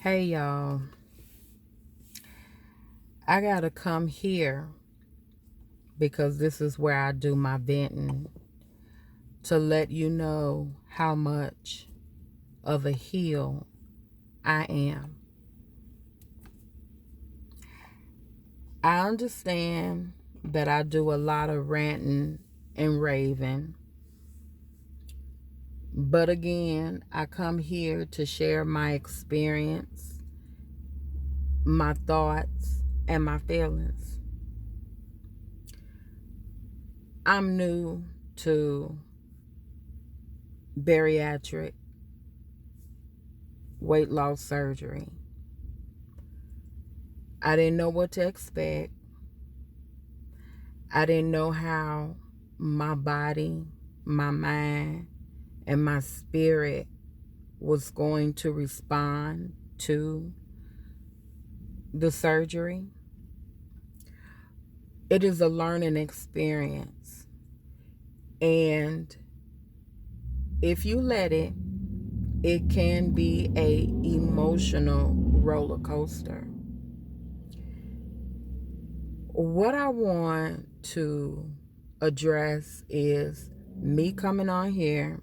Hey y'all, I gotta come here because this is where I do my venting to let you know how much of a heel I am. I understand that I do a lot of ranting and raving, but again, I come here to share my experience, my thoughts, and my feelings. I'm new to bariatric weight loss surgery. I didn't know what to expect. I didn't know how my body, my mind, and my spirit was going to respond to the surgery. It is a learning experience. And if you let it, it can be a emotional roller coaster. What I want to address is me coming on here,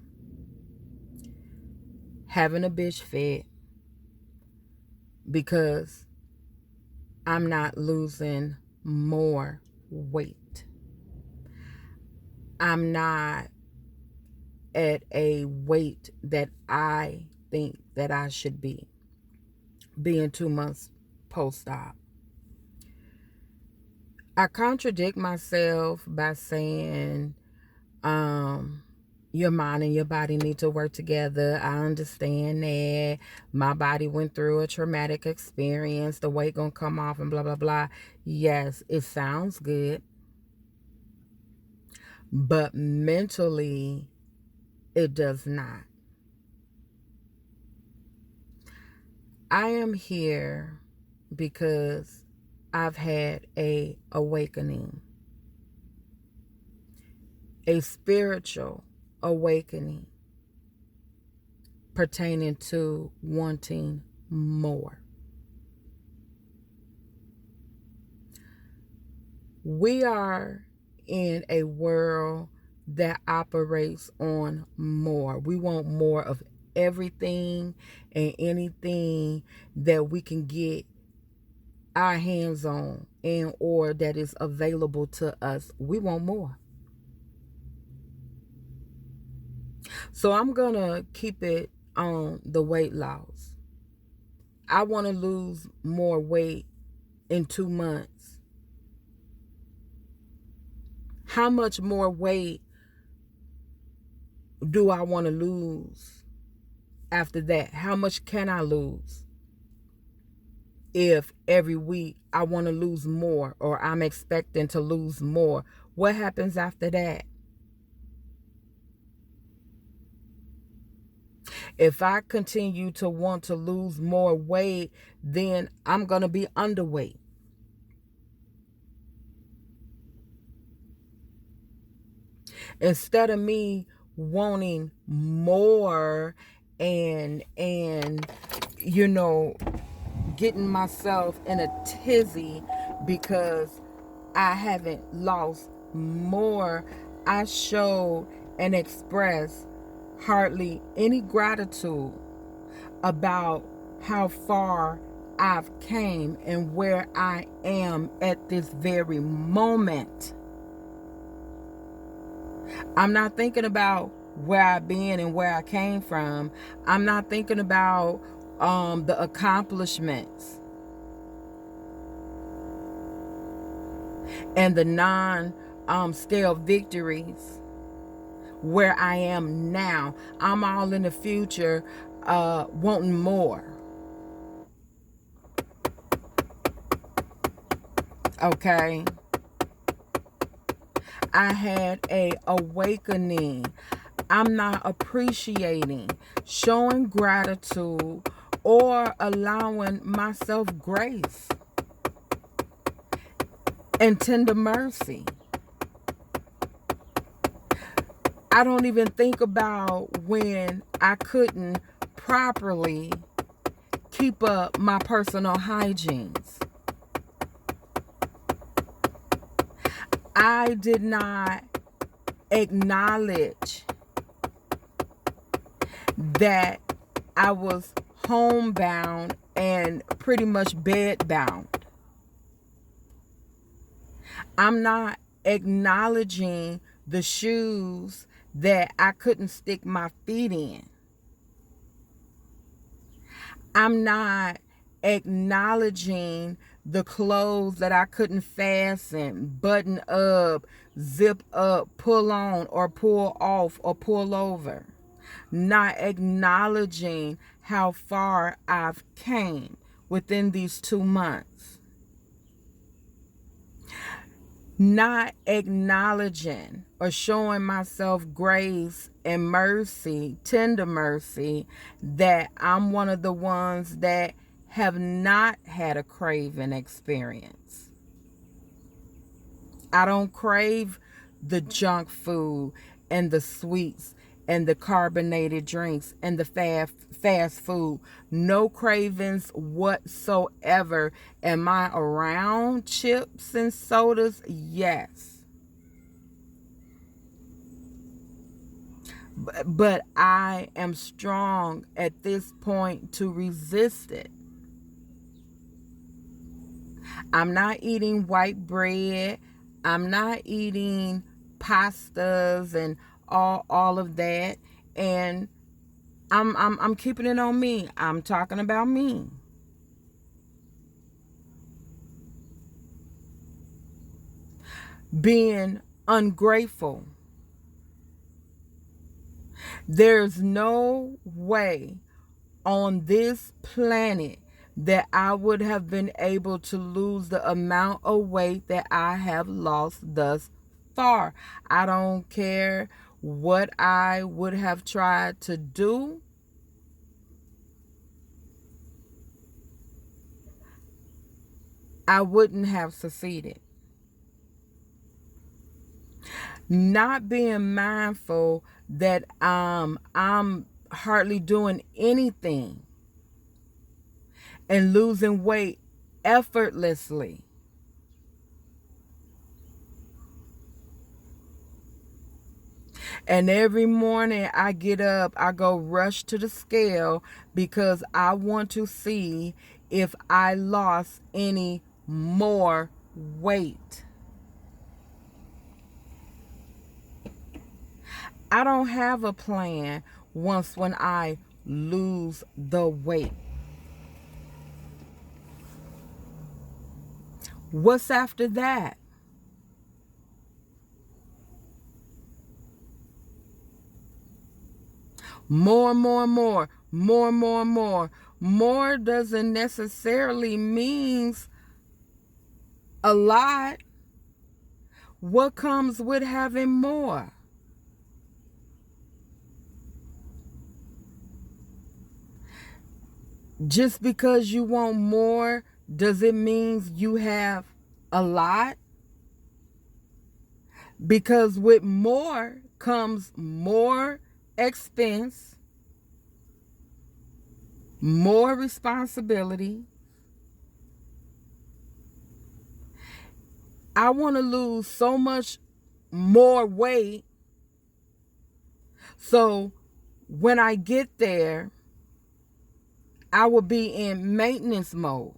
having a bitch fit because I'm not losing more weight. I'm not at a weight that I think that I should be, being 2 months post-op. I contradict myself by saying, your mind and your body need to work together. I understand that my body went through a traumatic experience. The weight gonna come off and blah, blah, blah. Yes, it sounds good. But mentally, it does not. I am here because I've had a awakening, a spiritual awakening pertaining to wanting more. We are in a world that operates on more. We want more of everything and anything that we can get our hands on and or that is available to us. We want more. So I'm going to keep it on the weight loss. I want to lose more weight in 2 months. How much more weight do I want to lose after that? How much can I lose if every week I want to lose more or I'm expecting to lose more? What happens after that? If I continue to want to lose more weight, then I'm going to be underweight. Instead of me wanting more and you know getting myself in a tizzy because I haven't lost more, I showed and expressed hardly any gratitude about how far I've came and where I am at this very moment. I'm not thinking about where I've been and where I came from. I'm not thinking about the accomplishments and the non-scale victories where I am now. I'm all in the future wanting more. Okay. I had a awakening. I'm not appreciating, showing gratitude, or allowing myself grace and tender mercy. I don't even think about when I couldn't properly keep up my personal hygienes. I did not acknowledge that I was homebound and pretty much bedbound. I'm not acknowledging the shoes that I couldn't stick my feet in. I'm not acknowledging the clothes that I couldn't fasten, button up, zip up, pull on, or pull off, or pull over. Not acknowledging how far I've came within these 2 months. Not acknowledging or showing myself grace and mercy, tender mercy, that I'm one of the ones that have not had a craving experience. I don't crave the junk food and the sweets and the carbonated drinks and the fast food. No cravings whatsoever. Am I around chips and sodas? Yes. But I am strong at this point to resist it. I'm not eating white bread. I'm not eating pastas and all of that, and I'm keeping it on me. I'm talking about me. Being ungrateful. There's no way on this planet that I would have been able to lose the amount of weight that I have lost thus far. I don't care what I would have tried to do. I wouldn't have succeeded. Not being mindful that I'm hardly doing anything and losing weight effortlessly. And every morning I get up, I go rush to the scale because I want to see if I lost any more weight. I don't have a plan once when I lose the weight. What's after that? More, more, more, more, more, more. More doesn't necessarily means a lot. What comes with having more? Just because you want more, does it mean you have a lot? Because with more comes more expense, more responsibility. I want to lose so much more weight, so when I get there, I will be in maintenance mode,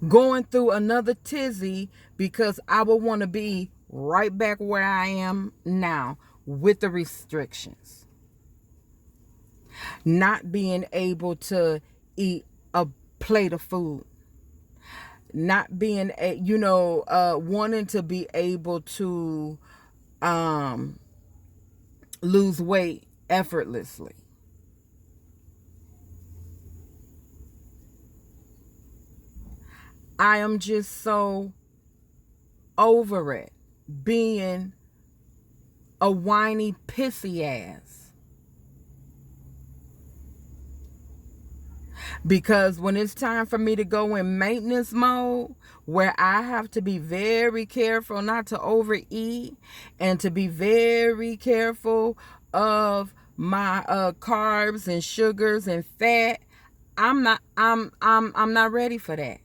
going through another tizzy, because I will want to be right back where I am now with the restrictions. Not being able to eat a plate of food. Not being, wanting to be able to lose weight effortlessly. I am just so over it being a whiny, pissy ass. Because when it's time for me to go in maintenance mode, where I have to be very careful not to overeat and to be very careful of my carbs and sugars and fat. I'm not ready for that.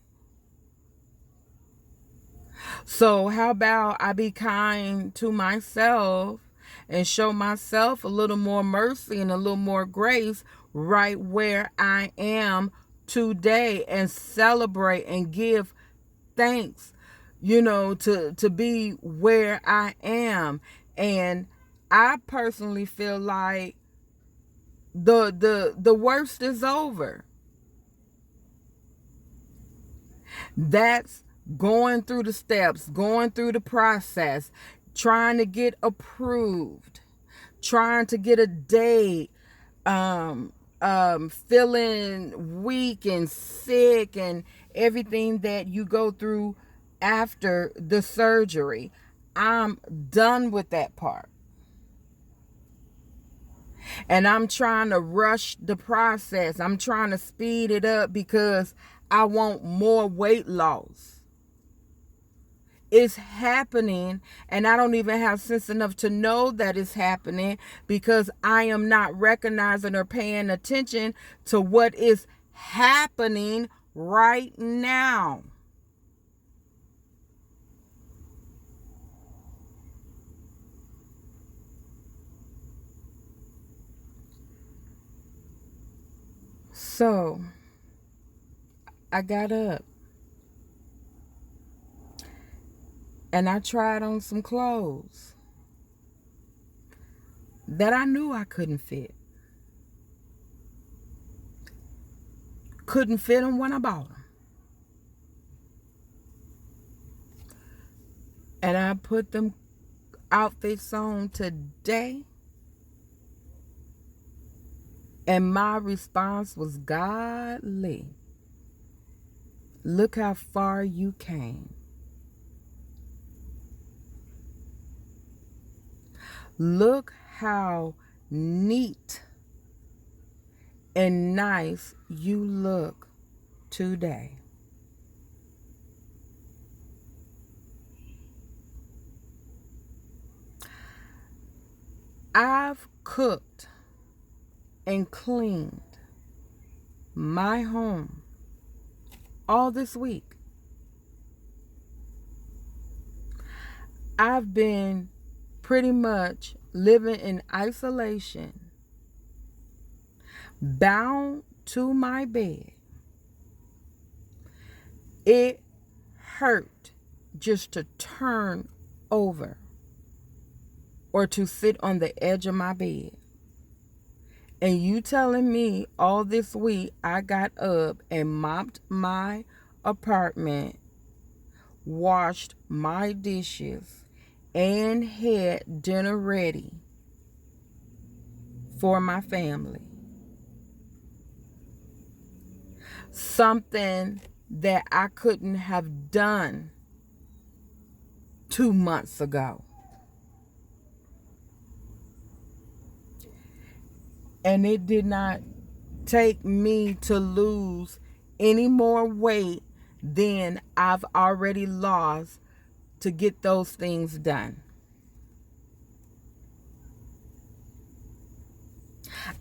So how about I be kind to myself and show myself a little more mercy and a little more grace right where I am today, and celebrate and give thanks, to be where I am. And I personally feel like the worst is over. That's going through the steps, going through the process, trying to get approved, trying to get a date, feeling weak and sick, and everything that you go through after the surgery. I'm done with that part. And I'm trying to rush the process. I'm trying to speed it up because I want more weight loss. It's happening, and I don't even have sense enough to know that it's happening because I am not recognizing or paying attention to what is happening right now. So I got up and I tried on some clothes that I knew I couldn't fit. Couldn't fit them when I bought them. And I put them outfits on today. And my response was, "Godly, look how far you came. Look how neat and nice you look today." I've cooked and cleaned my home all this week. I've been pretty much living in isolation, bound to my bed. It hurt just to turn over or to sit on the edge of my bed. And you telling me all this week I got up and mopped my apartment, washed my dishes, and had dinner ready for my family. Something that I couldn't have done 2 months ago. And it did not take me to lose any more weight than I've already lost to get those things done.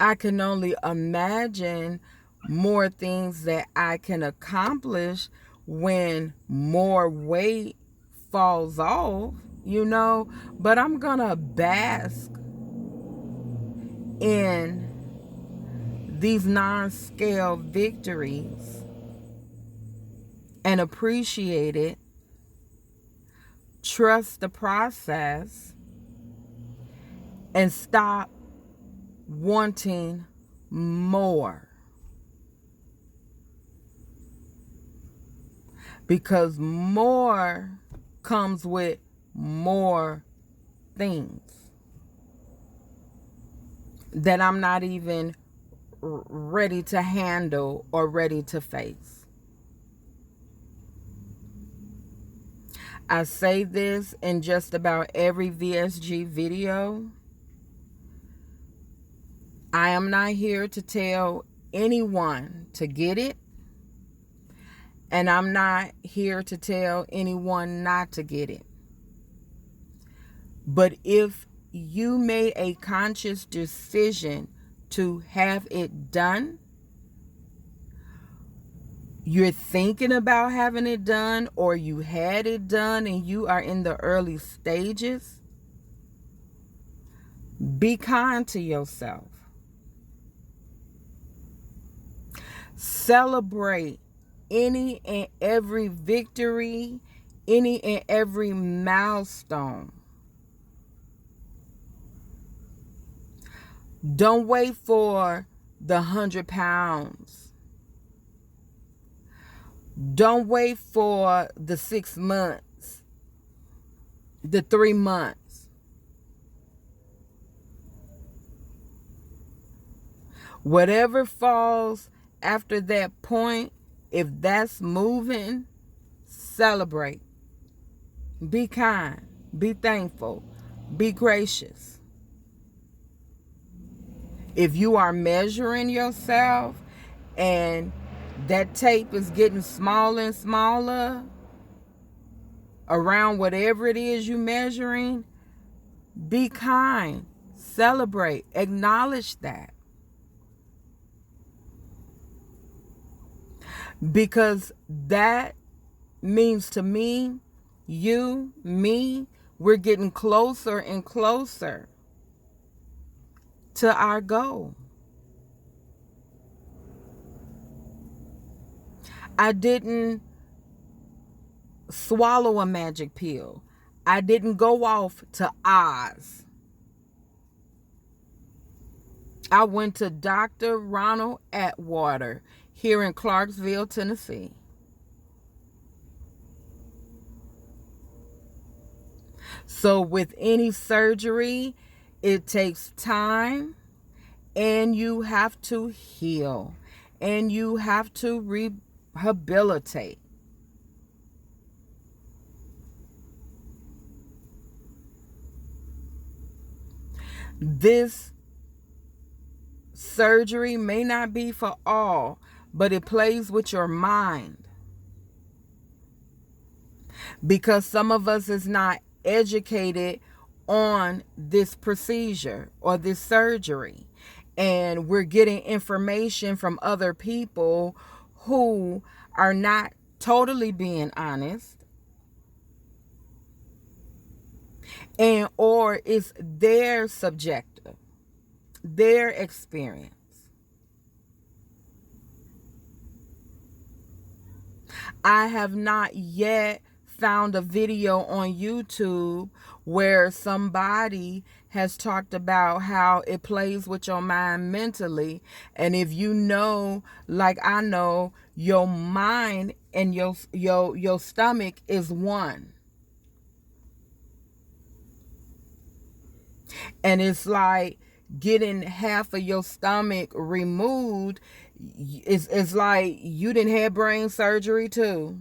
I can only imagine more things that I can accomplish when more weight falls off, but I'm gonna bask in these non-scale victories and appreciate it, trust the process, and stop wanting more. Because more comes with more things that I'm not even ready to handle or ready to face. I say this in just about every VSG video. I am not here to tell anyone to get it, and I'm not here to tell anyone not to get it. But if you made a conscious decision to have it done, you're thinking about having it done, or you had it done and you are in the early stages, be kind to yourself. Celebrate any and every victory, any and every milestone. Don't wait for the 100 pounds. Don't wait for the 6 months, the 3 months. Whatever falls after that point, if that's moving, celebrate. Be kind. Be thankful. Be gracious. If you are measuring yourself and that tape is getting smaller and smaller around whatever it is you're measuring, be kind. Celebrate. Acknowledge that. Because that means to me, you, me, we're getting closer and closer to our goal. I didn't swallow a magic pill. I didn't go off to Oz. I went to Dr. Ronald Atwater here in Clarksville, Tennessee. So with any surgery, it takes time, and you have to heal, and you have to rehabilitate. This surgery may not be for all, but it plays with your mind. Because some of us is not educated on this procedure or this surgery. And we're getting information from other people who are not totally being honest. And or it's their subjective, their experience. I have not yet found a video on YouTube where somebody has talked about how it plays with your mind mentally. And if you know, like I know, your mind and your stomach is one. And it's like getting half of your stomach removed. It's like you didn't have brain surgery too.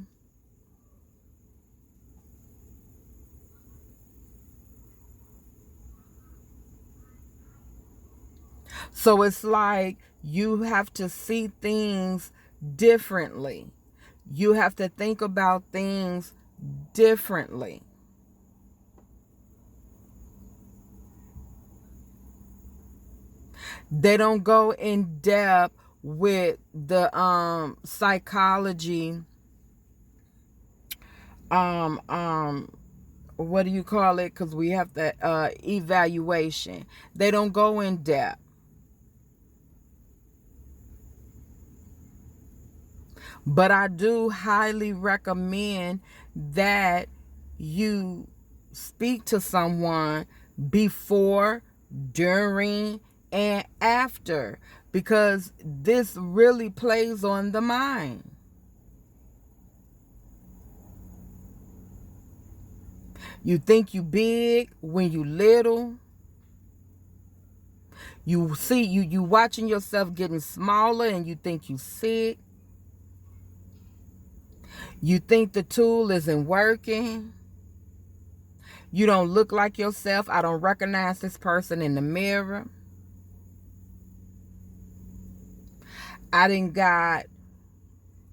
So it's like you have to see things differently. You have to think about things differently. They don't go in depth with the psychology, what do you call it? Because we have the evaluation. They don't go in depth. But I do highly recommend that you speak to someone before, during, and after, because this really plays on the mind. You think you big when you little. You see, you watching yourself getting smaller and you think you sick. You think the tool isn't working. You don't look like yourself. I don't recognize this person in the mirror. I done got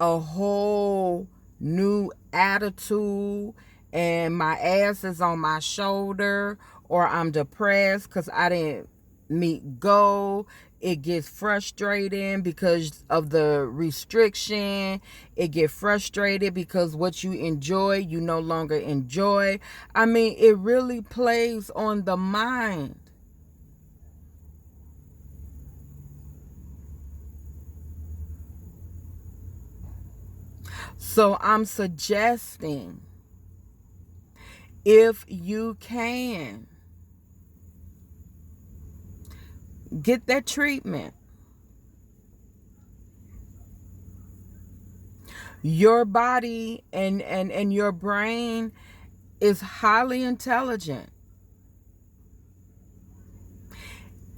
a whole new attitude and my ass is on my shoulder, or I'm depressed because I didn't meet goal. It gets frustrating because of the restriction. It gets frustrated because what you enjoy, you no longer enjoy. I mean, it really plays on the mind. So I'm suggesting, if you can, get that treatment. Your body and your brain is highly intelligent.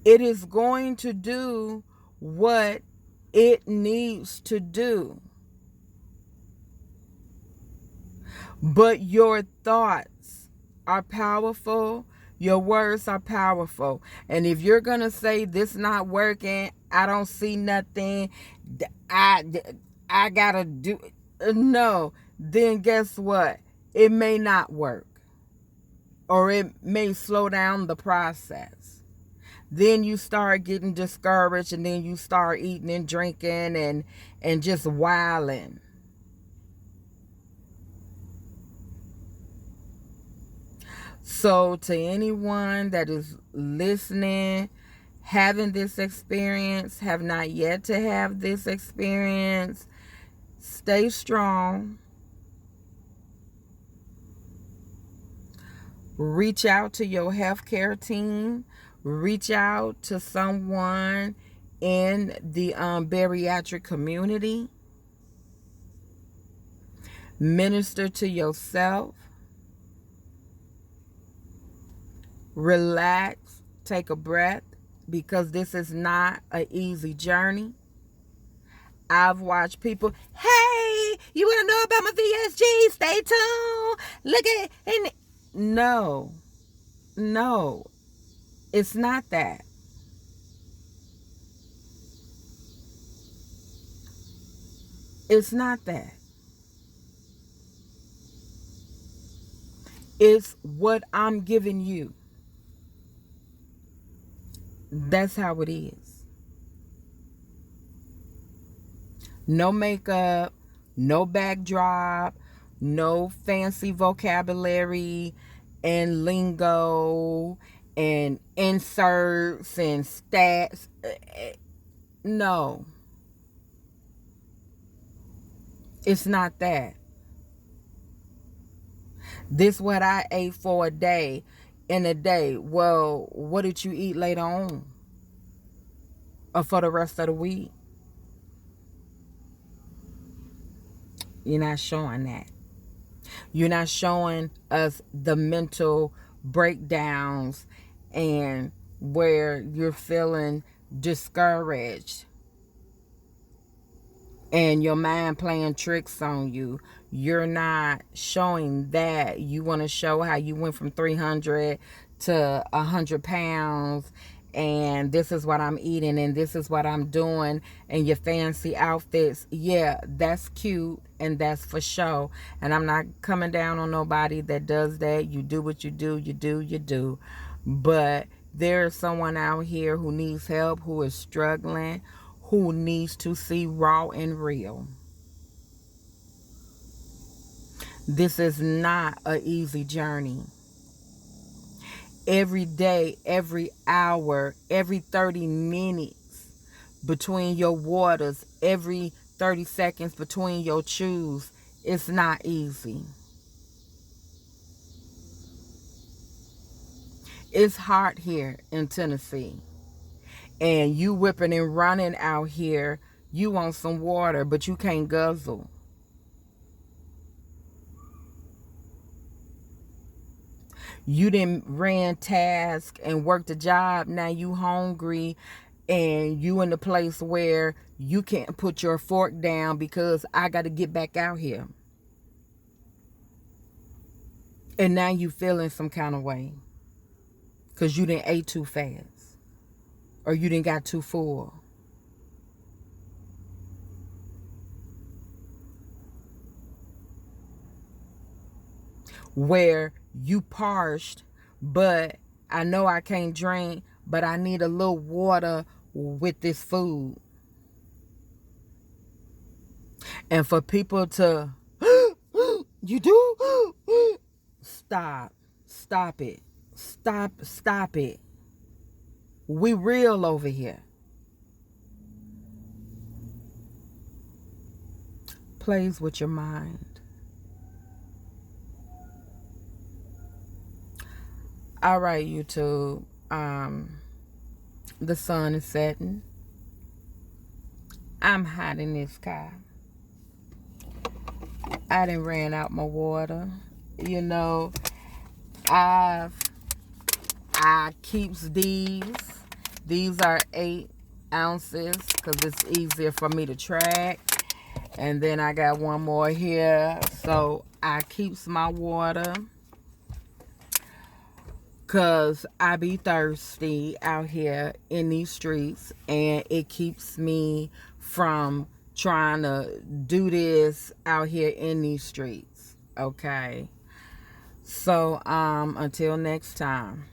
It is going to do what it needs to do. But your thoughts are powerful. Your words are powerful. And if you're going to say this not working, I don't see nothing, I, I got to do, no, then guess what? It may not work. Or it may slow down the process. Then you start getting discouraged, and then you start eating and drinking and just wilding. So to anyone that is listening, having this experience, have not yet to have this experience, stay strong. Reach out to your healthcare team. Reach out to someone in the bariatric community. Minister to yourself. Relax. Take a breath, because this is not an easy journey. I've watched people, hey, you want to know about my VSG? Stay tuned. Look at it. And no, it's not that. It's not that. It's what I'm giving you. That's how it is. No makeup, no backdrop, no fancy vocabulary and lingo and inserts and stats. No, it's not that. This what I ate for a day in a day. Well, what did you eat later on? Or for the rest of the week? You're not showing that. You're not showing us the mental breakdowns and where you're feeling discouraged and your mind playing tricks on you. You're not showing that. You want to show how you went from 300 to 100 pounds, and this is what I'm eating, and this is what I'm doing, and your fancy outfits. Yeah, that's cute, and that's for show. And I'm not coming down on nobody that does that. You do what you do, you do, you do. But there's someone out here who needs help, who is struggling, who needs to see raw and real. This is not an easy journey. Every day, every hour, every 30 minutes between your waters, every 30 seconds between your chews, it's not easy. It's hot here in Tennessee. And you whipping and running out here, you want some water, but you can't guzzle. You didn't ran task and worked a job. Now you hungry, and you in the place where you can't put your fork down because I got to get back out here. And now you feeling some kind of way because you didn't ate too fast, or you didn't got too full. Where you parched, but I know I can't drink, but I need a little water with this food. And for people to, you do? Stop. Stop it. Stop it. We real over here. Plays with your mind. All right, YouTube. The sun is setting. I'm hot in this car. I done ran out my water. You know, I keeps these. These are 8 ounces because it's easier for me to track. And then I got one more here. So I keeps my water because I be thirsty out here in these streets. And it keeps me from trying to do this out here in these streets. Okay. So until next time.